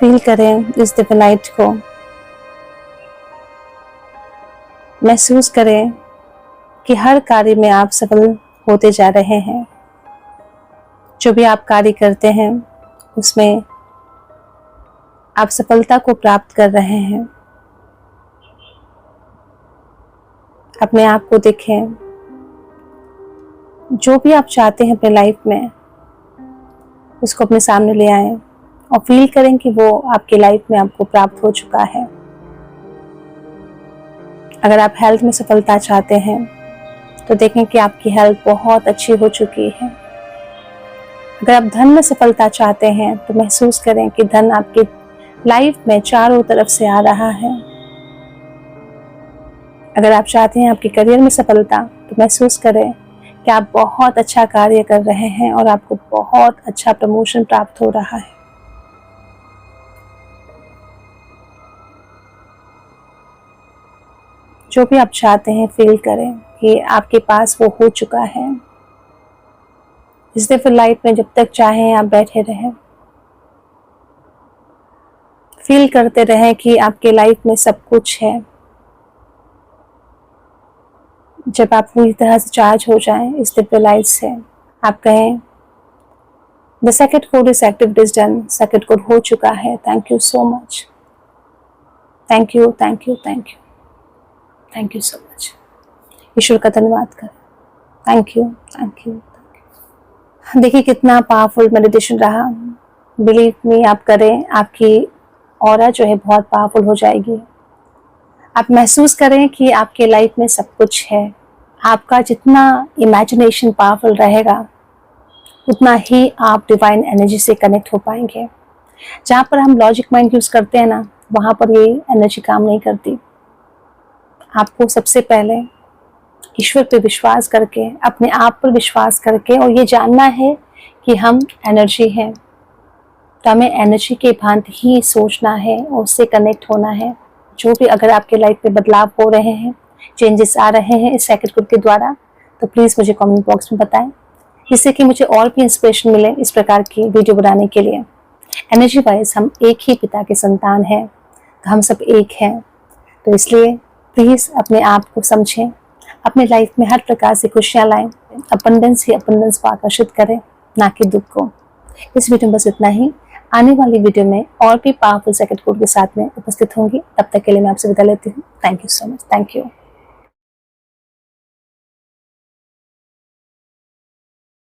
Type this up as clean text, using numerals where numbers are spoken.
Feel करें इस Divya light को, महसूस करें कि हर कार्य में आप सफल होते जा रहे हैं। जो भी आप कार्य करते हैं उसमें आप सफलता को प्राप्त कर रहे हैं। अपने आप को देखें, जो भी आप चाहते हैं अपने लाइफ में उसको अपने सामने ले आएं और फील करें कि वो आपकी लाइफ में आपको प्राप्त हो चुका है। अगर आप हेल्थ में सफलता चाहते हैं तो देखें कि आपकी हेल्थ बहुत अच्छी हो चुकी है। अगर आप धन में सफलता चाहते हैं तो महसूस करें कि धन आपकी लाइफ में चारों तरफ से आ रहा है। अगर आप चाहते हैं आपके करियर में सफलता तो महसूस करें कि आप बहुत अच्छा कार्य कर रहे हैं और आपको बहुत अच्छा प्रमोशन प्राप्त हो रहा है। जो भी आप चाहते हैं फील करें कि आपके पास वो हो चुका है। इस दिव्य लाइट में जब तक चाहें आप बैठे रहें, फील करते रहें कि आपके लाइफ में सब कुछ है। जब आप पूरी तरह से चार्ज हो जाएं इस दिव्य लाइट से, आप कहें the second code is active, it is done. Second code हो चुका है। Thank you so much. Thank you, thank you, thank you, thank you so much. ईश्वर का धन्यवाद करें। Thank you, thank you. देखिए कितना पावरफुल मेडिटेशन रहा। बिलीव मी, आप करें, आपकी ऑरा जो है बहुत पावरफुल हो जाएगी। आप महसूस करें कि आपके लाइफ में सब कुछ है। आपका जितना इमेजिनेशन पावरफुल रहेगा उतना ही आप डिवाइन एनर्जी से कनेक्ट हो पाएंगे। जहाँ पर हम लॉजिक माइंड यूज करते हैं ना, वहाँ पर ये एनर्जी काम नहीं करती। आपको सबसे पहले ईश्वर पे विश्वास करके, अपने आप पर विश्वास करके और ये जानना है कि हम एनर्जी हैं, तो हमें एनर्जी के भांति ही सोचना है और उससे कनेक्ट होना है। जो भी अगर आपके लाइफ में बदलाव हो रहे हैं, चेंजेस आ रहे हैं इस सेकंड कोड के द्वारा, तो प्लीज़ मुझे कमेंट बॉक्स में बताएं, जिससे कि मुझे और भी इंस्पिरेशन मिले इस प्रकार की वीडियो बनाने के लिए। एनर्जी वाइज हम एक ही पिता के संतान हैं, तो हम सब एक हैं। तो इसलिए प्लीज़ अपने आप को समझें, अपने लाइफ में हर प्रकार से खुशियाँ लाएं, अबंडेंस ही अबंडेंस को आकर्षित करें, ना कि दुख को। इस वीडियो में बस इतना ही। आने वाली वीडियो में और भी पावरफुल सेकंड कोड के साथ में उपस्थित होंगी। तब तक के लिए मैं आपसे विदा लेती हूँ। Thank you so much. Thank you.